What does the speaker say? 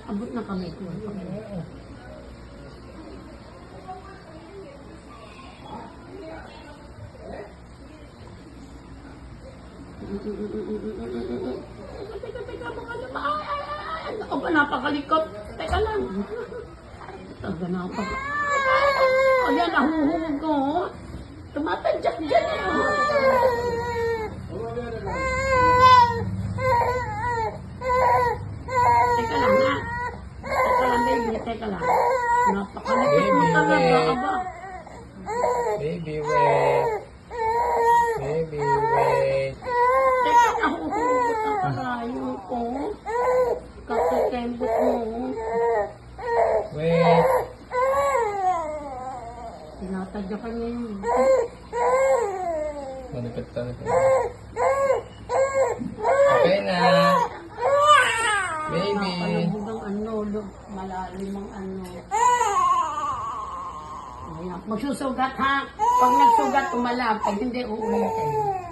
Abot na kami ko. Teka, baka naman. Ako ba napakalikot? Teka lang. Taga napaka. Ayan, nahuhulog ko. Tumatadyak dyan eh. Teka lang ha. Teka lang baby, teka lang. Napakalikot mo talaga, aba. Baby, wait. Baby, wait. Teka, nahuhulog ang karayo ko. Kakikembot mo. Wait. Tinatadyakan niya yun. Manipit. Okay na. Baby. Palambog ang ano, malalim ang ano. Ayan. Magsusugat ha. Pag nagsugat, umalab. Pag hindi, uulitin.